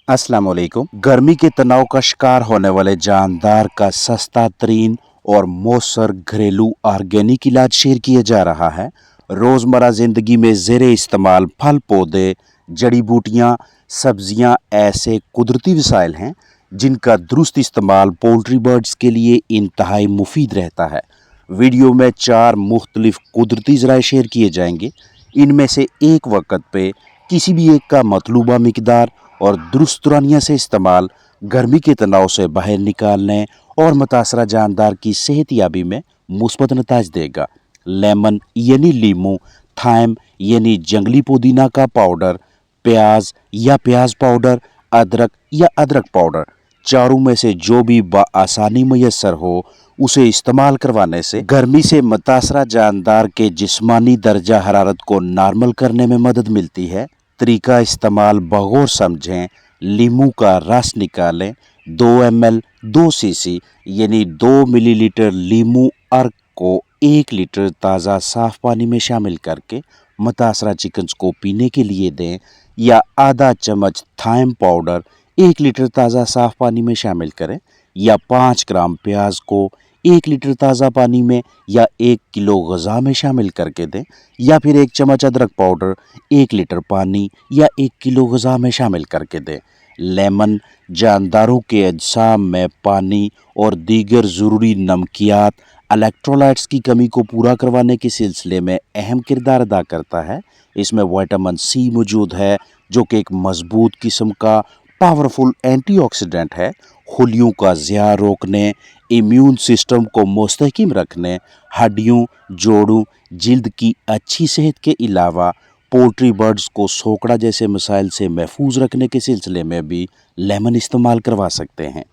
अस्सलाम वालेकुम। गर्मी के तनाव का शिकार होने वाले जानदार का सस्ता तरीन और मौसर घरेलू ऑर्गेनिक इलाज शेयर किया जा रहा है। रोज़मर्रा ज़िंदगी में ज़ेरे इस्तेमाल फल पौधे, जड़ी बूटियाँ, सब्जियाँ ऐसे कुदरती वसाइल हैं जिनका दुरुस्त इस्तेमाल पोल्ट्री बर्ड्स के लिए इंतहाई मुफीद रहता है। वीडियो में 4 मुख्तलिफ कुदरती ज़राए शेयर किए जाएंगे। इनमें से एक वक्त पे किसी भी एक का मतलूबा मिकदार और दुरुस्तरानिया से इस्तेमाल गर्मी के तनाव से बाहर निकालने और मुतासरा जानदार की सेहत याबी में मुस्बत नताज देगा। लेमन यानी लीमू, थाइम यानी जंगली पुदीना का पाउडर, प्याज या प्याज पाउडर, अदरक या अदरक पाउडर, चारों में से जो भी बआसानी मैसर हो उसे इस्तेमाल करवाने से गर्मी से मुतासरा जानदार के जिस्मानी दर्जा हरारत को नॉर्मल करने में मदद मिलती है। तरीका इस्तेमाल बगौर समझें। लीमू का रस निकालें। 2 ml 2 cc यानी 2 मिलीलीटर लीमू अर्क को 1 लीटर ताज़ा साफ पानी में शामिल करके मुतासरा चिकन्स को पीने के लिए दें, या आधा चम्मच थाइम पाउडर 1 लीटर ताज़ा साफ पानी में शामिल करें, या 5 ग्राम प्याज को 1 लीटर ताज़ा पानी में या 1 किलो ग़िज़ा में शामिल करके दें, या फिर 1 चम्मच अदरक पाउडर 1 लीटर पानी या 1 किलो ग़िज़ा में शामिल करके दें। लेमन जानदारों के अज्साम में पानी और दीगर ज़रूरी नमकियात, इलेक्ट्रोलाइट्स की कमी को पूरा करवाने के सिलसिले में अहम किरदार अदा करता है। इसमें विटामिन सी मौजूद है जो कि एक मजबूत किस्म का पावरफुल एंटीऑक्सीडेंट है। खुलियों का ज़िया रोकने, इम्यून सिस्टम को मुस्तहकम रखने, हड्डियों, जोड़ों, जिल्द की अच्छी सेहत के अलावा पोल्ट्री बर्ड्स को सोकड़ा जैसे मसाइल से महफूज रखने के सिलसिले में भी लेमन इस्तेमाल करवा सकते हैं।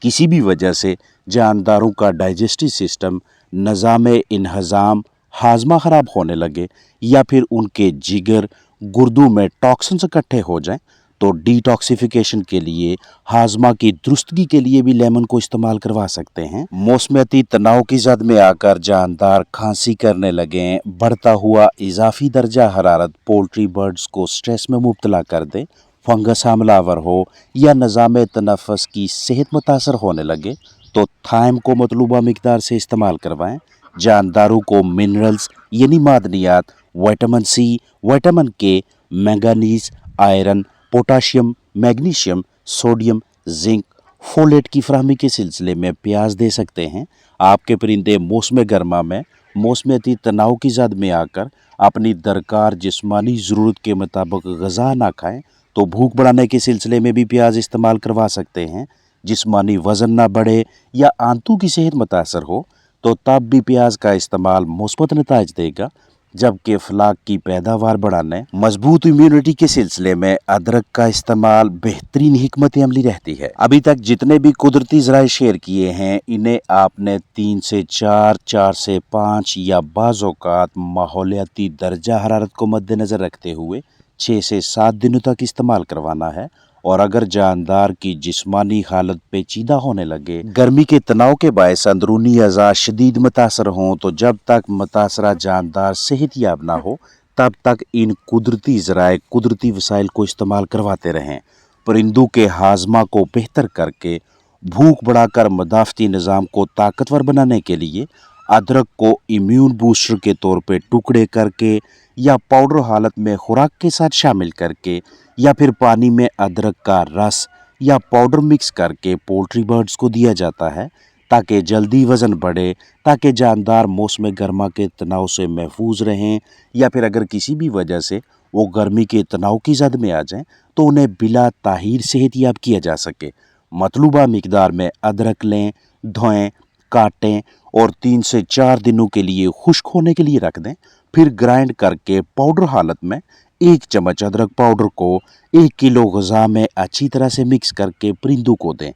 किसी भी वजह से जानदारों का डाइजेस्टिव सिस्टम, निज़ाम इन्हज़ाम, हाजमा ख़राब होने लगे या फिर उनके जिगर, गुर्दों में टॉक्सिन्स इकट्ठे हो जाएं, तो डिटॉक्सिफिकेशन के लिए, हाजमा की दुरुस्तगी के लिए भी लेमन को इस्तेमाल करवा सकते हैं। मौसमियाती तनाव की जद में आकर जानदार खांसी करने लगें, बढ़ता हुआ इजाफी दर्जा हरारत पोल्ट्री बर्ड्स को स्ट्रेस में मुब्तला कर दे, फंगस हमलावर हो या निज़ाम तनफ़ुस की सेहत मुतासर होने लगे, तो थाइम को मतलूबा मिकदार से इस्तेमाल करवाएं। जानदारों को मिनरल्स यानी मादनियात, विटामिन सी, विटामिन के, manganese, iron, potassium, magnesium, sodium, zinc, folate की फराहमी के सिलसिले में प्याज दे सकते हैं। आपके परिंदे मौसम गर्मा में मौसमियाती तनाव की जद में आकर अपनी दरकार जिस्मानी ज़रूरत के मुताबिक ग़िज़ा ना खाएं, तो भूख बढ़ाने के सिलसिले में भी प्याज इस्तेमाल करवा सकते हैं। जिस्मानी वज़न ना बढ़े या आंतों की सेहत मुतासर हो, तो तब भी प्याज का इस्तेमाल मुस्बत नताइज देगा। जबकि फलाक की पैदावार बढ़ाने, मजबूत इम्यूनिटी के सिलसिले में अदरक का इस्तेमाल बेहतरीन हिकमत अमली रहती है। अभी तक जितने भी कुदरती ज़राए शेयर किए हैं, इन्हें आपने 3 से 4, 4 से 5 या बाज़ औक़ात माहौलियाती दर्जा हरारत को मद्देनज़र रखते हुए 6 से 7 दिनों तक इस्तेमाल करवाना है। और अगर जानदार की जिस्मानी हालत पेचीदा होने लगे, गर्मी के तनाव के बायस अंदरूनी अज़ा शदीद मुतासर हों, तो जब तक मुतासरा जानदार सेहत याब ना हो तब तक इन कुदरती ज़राए, कुदरती वसाइल को इस्तेमाल करवाते रहें। परिंदों के हाजमा को बेहतर करके, भूख बढ़ाकर मदाफ़ती निज़ाम को ताकतवर बनाने के लिए अदरक को इम्यून बूस्टर के तौर पे टुकड़े करके या पाउडर हालत में खुराक के साथ शामिल करके, या फिर पानी में अदरक का रस या पाउडर मिक्स करके पोल्ट्री बर्ड्स को दिया जाता है, ताकि जल्दी वज़न बढ़े, ताकि जानदार मौसम गर्मा के तनाव से महफूज रहें, या फिर अगर किसी भी वजह से वो गर्मी के तनाव की जद में आ जाएं, तो उन्हें बिला ताहीर सेहत याब किया जा सके। मतलूबा मिकदार में अदरक लें, धोएं, काटें और 3 से 4 दिनों के लिए खुश्क होने के लिए रख दें। फिर ग्राइंड करके पाउडर हालत में 1 चम्मच अदरक पाउडर को 1 किलो ग़िज़ा में अच्छी तरह से मिक्स करके परिंदों को दें।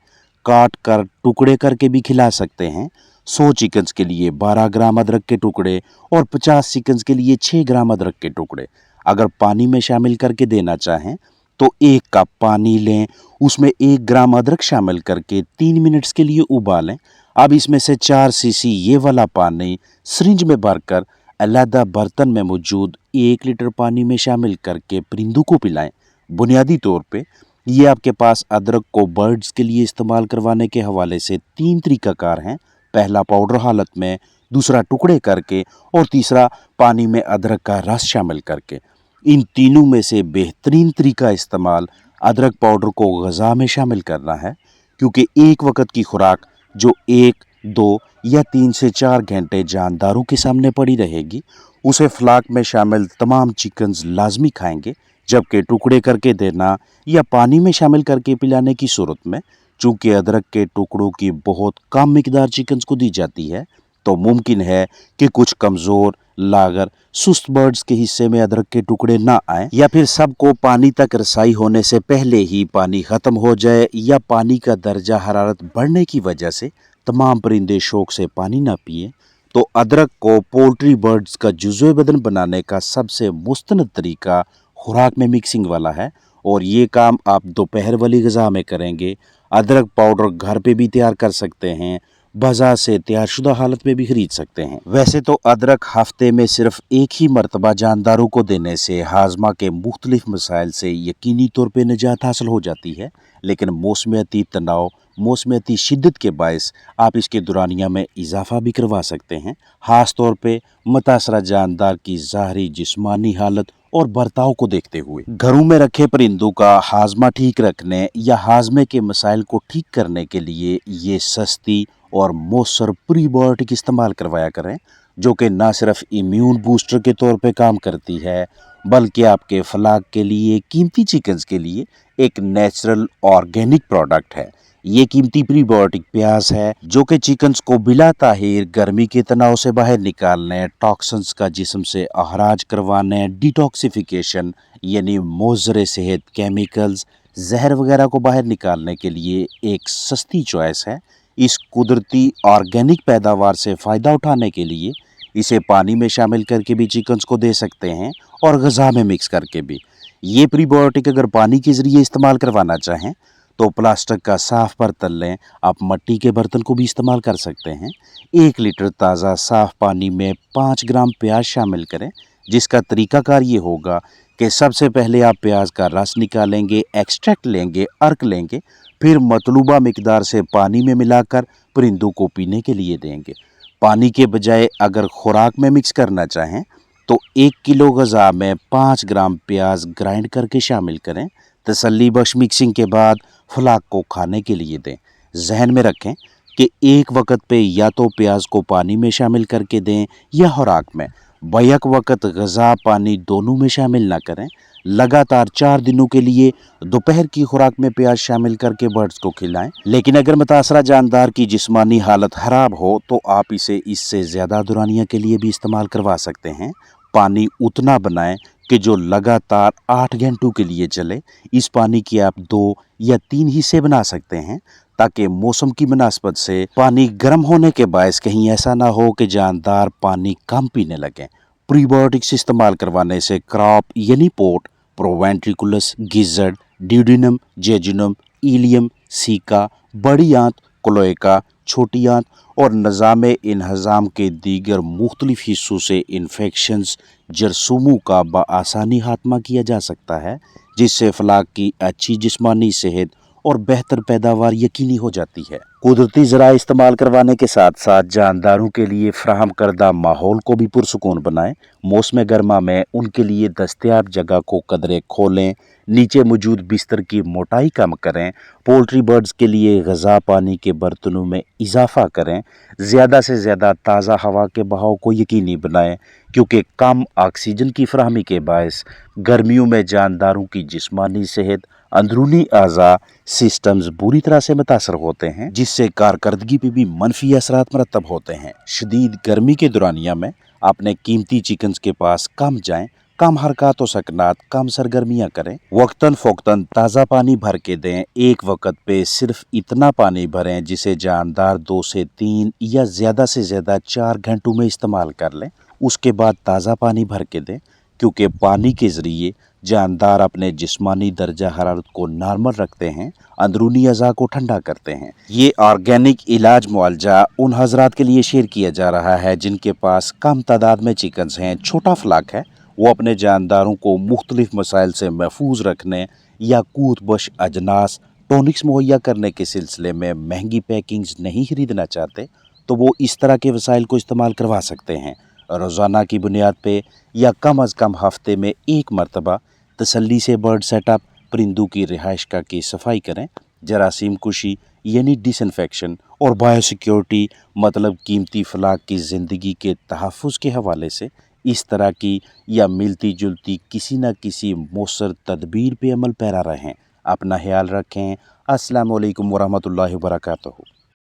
काट कर टुकड़े करके भी खिला सकते हैं। 100 चिकन्स के लिए 12 ग्राम अदरक के टुकड़े और 50 चिकन्स के लिए 6 ग्राम अदरक के टुकड़े। अगर पानी में शामिल करके देना चाहें तो 1 कप पानी लें, उसमें 1 ग्राम अदरक शामिल करके 3 मिनट्स के लिए उबालें। अब इसमें से 4 सीसी ये वाला पानी सिरिंज में भरकर अलहदा बर्तन में मौजूद 1 लीटर पानी में शामिल करके परिंदों को पिलाएं। बुनियादी तौर पे ये आपके पास अदरक को बर्ड्स के लिए इस्तेमाल करवाने के हवाले से 3 तरीकाकार हैं। पहला पाउडर हालत में, दूसरा टुकड़े करके और तीसरा पानी में अदरक का रस शामिल करके। इन तीनों में से बेहतरीन तरीका इस्तेमाल अदरक पाउडर को ग़िज़ा में शामिल करना है, क्योंकि एक वक्त की खुराक जो 1, 2 या 3 से 4 घंटे जानदारों के सामने पड़ी रहेगी, उसे फ्लाक में शामिल तमाम चिकन्स लाजमी खाएंगे, जबकि टुकड़े करके देना या पानी में शामिल करके पिलाने की सूरत में, चूँकि अदरक के टुकड़ों की बहुत कम मिकदार चिकन्स को दी जाती है, तो मुमकिन है कि कुछ कमज़ोर, लागर, सुस्त बर्ड्स के हिस्से में अदरक के टुकड़े ना आए, या फिर सबको पानी तक रसाई होने से पहले ही पानी ख़त्म हो जाए, या पानी का दर्जा हरारत बढ़ने की वजह से तमाम परिंदे शौक से पानी ना पिए। तो अदरक को पोल्ट्री बर्ड्स का जुज़वे बदन बनाने का सबसे मुस्तनद तरीका खुराक में मिक्सिंग वाला है, और ये काम आप दोपहर वाली ग़िज़ा में करेंगे। अदरक पाउडर घर पे भी तैयार कर सकते हैं, बाजार से तैयारशुदा हालत में भी खरीद सकते हैं। वैसे तो अदरक हफ्ते में सिर्फ एक ही मरतबा जानदारों को देने से हाजमा के मुख्तलिफ मसाइल से यकीनी तौर पे निजात हासिल हो जाती है, लेकिन मौसमियाती तनाव, मौसमियाती शिद्दत के बायस आप इसके दुरानिया में इजाफा भी करवा सकते हैं, ख़ास तौर पे मुतासरा जानदार की ज़ाहरी जिस्मानी हालत और बर्ताव को देखते हुए। घरों में रखे परिंदों का हाजमा ठीक रखने या हाजमे के मसाइल को ठीक करने के लिए ये सस्ती और मौसर प्रीबायोटिक इस्तेमाल करवाया करें, जो कि ना सिर्फ इम्यून बूस्टर के तौर पे काम करती है, बल्कि आपके फलाक के लिए, कीमती चिकन्स के लिए एक नेचुरल ऑर्गेनिक प्रोडक्ट है। ये कीमती प्रीबायोटिक प्याज है, जो कि चिकन्स को बिला ताहीर गर्मी के तनाव से बाहर निकालने, टॉक्सिन्स का जिस्म से अखराज करवाने, डिटॉक्सिफिकेशन यानी मोज़र सेहत, केमिकल्स, जहर वगैरह को बाहर निकालने के लिए एक सस्ती चॉइस है। इस कुदरती ऑर्गेनिक पैदावार से फ़ायदा उठाने के लिए इसे पानी में शामिल करके भी चिकन्स को दे सकते हैं, और ग़िज़ा में मिक्स करके भी। ये प्रीबायोटिक अगर पानी के ज़रिए इस्तेमाल करवाना चाहें तो प्लास्टिक का साफ़ बर्तन लें, आप मट्टी के बर्तन को भी इस्तेमाल कर सकते हैं। 1 लीटर ताज़ा साफ़ पानी में 5 ग्राम प्याज शामिल करें, जिसका तरीकाकार ये होगा कि सबसे पहले आप प्याज का रस निकालेंगे, एक्सट्रैक्ट लेंगे, अर्क लेंगे, फिर मतलूबा मिकदार से पानी में मिलाकर परिंदों को पीने के लिए देंगे। पानी के बजाय अगर खुराक में मिक्स करना चाहें तो 1 किलो ग़िज़ा में 5 ग्राम प्याज ग्राइंड करके शामिल करें। तसल्ली बख्श मिक्सिंग के बाद फलाक को खाने के लिए दें। जहन में रखें कि एक वक्त पे या तो प्याज को पानी में शामिल करके दें या खुराक में, बैक वक्त ग़िज़ा पानी दोनों में शामिल ना करें। लगातार 4 दिनों के लिए दोपहर की खुराक में प्याज शामिल करके बर्ड्स को खिलाएं। लेकिन अगर मुतासरा जानदार की जिस्मानी हालत ख़राब हो तो आप इसे इससे ज़्यादा दुरानिया के लिए भी इस्तेमाल करवा सकते हैं। पानी उतना बनाएं कि जो लगातार 8 घंटों के लिए चले। इस पानी की आप 2 या 3 हिस्से बना सकते हैं, ताकि मौसम की मुनासबत से पानी गर्म होने के बायस कहीं ऐसा ना हो कि जानदार पानी कम पीने लगें। प्रीबायोटिक्स इस्तेमाल करवाने से क्रॉप यानी पोट, proventriculus, gizzard, duodenum, jejunum, ileum, caeca, बड़ी आंत, क्लोएका, छोटी आंत और निज़ामे इन्हज़ाम के दीगर मुख्तलिफ हिस्सों से इन्फेक्शंस, जरसूमों का बआसानी खात्मा किया जा सकता है, जिससे फलाक की अच्छी जिस्मानी सेहत और बेहतर पैदावार यकीनी हो जाती है। कुदरती ज़राए इस्तेमाल करवाने के साथ साथ जानदारों के लिए फ़राहम करदा माहौल को भी पुरसुकून बनाएं। मौसम गर्मा में उनके लिए दस्तयाब जगह को कदरे खोलें, नीचे मौजूद बिस्तर की मोटाई कम करें, पोल्ट्री बर्ड्स के लिए ग़िज़ा पानी के बर्तनों में इजाफा करें, ज़्यादा से ज़्यादा ताज़ा हवा के बहाव को यकीनी बनाएं, क्योंकि कम ऑक्सीजन की फराहमी के बायस गर्मियों में जानदारों की जिस्मानी सेहत, अंदरूनी आज़ा सिस्टम्स बुरी तरह से मुतासर होते हैं, जिससे कारकर्दगी पे भी मनफी असरात मरतब होते हैं। शदीद गर्मी के दौरानिया में अपने कीमती चिकन्स के पास कम जाएं, कम हरकत व सकनात, कम सरगर्मियाँ करें, वक्तन फ़ौक्तन ताज़ा पानी भर के दें। एक वक्त पे सिर्फ इतना पानी भरें जिसे जानदार 2 से 3 या ज़्यादा से ज़्यादा 4 घंटों में इस्तेमाल कर लें। उसके बाद ताज़ा पानी भर के दें, क्योंकि पानी के ज़रिए जानदार अपने जिस्मानी दर्जा हरारत को नॉर्मल रखते हैं, अंदरूनी अज़ा को ठंडा करते हैं। ये ऑर्गेनिक इलाज मुआलजा उन हजरात के लिए शेयर किया जा रहा है जिनके पास कम तादाद में चिकन्स हैं, छोटा फ्लाक है, वो अपने जानदारों को मुख्तलिफ मसाइल से महफूज रखने یا قوت بخش اجناس ٹونکس مہیا کرنے کے سلسلے میں مہنگی پیکنگز نہیں خریدنا چاہتے تو وہ اس طرح کے وسائل کو استعمال کروا سکتے ہیں۔ روزانہ کی بنیاد پہ یا کم از کم ہفتے میں ایک مرتبہ تسلی سے برڈ سیٹ اپ پرندوں کی رہائش گاہ کی صفائی کریں۔ جراثیم کشی یعنی ڈس انفیکشن اور بایو سیکیورٹی مطلب قیمتی فلاک کی زندگی کے تحفظ کے حوالے سے اس طرح کی یا ملتی جلتی کسی نہ کسی مؤثر تدبیر پہ عمل پیرا رہیں۔ اپنا خیال رکھیں۔ السلام علیکم ورحمۃ اللہ وبرکاتہ۔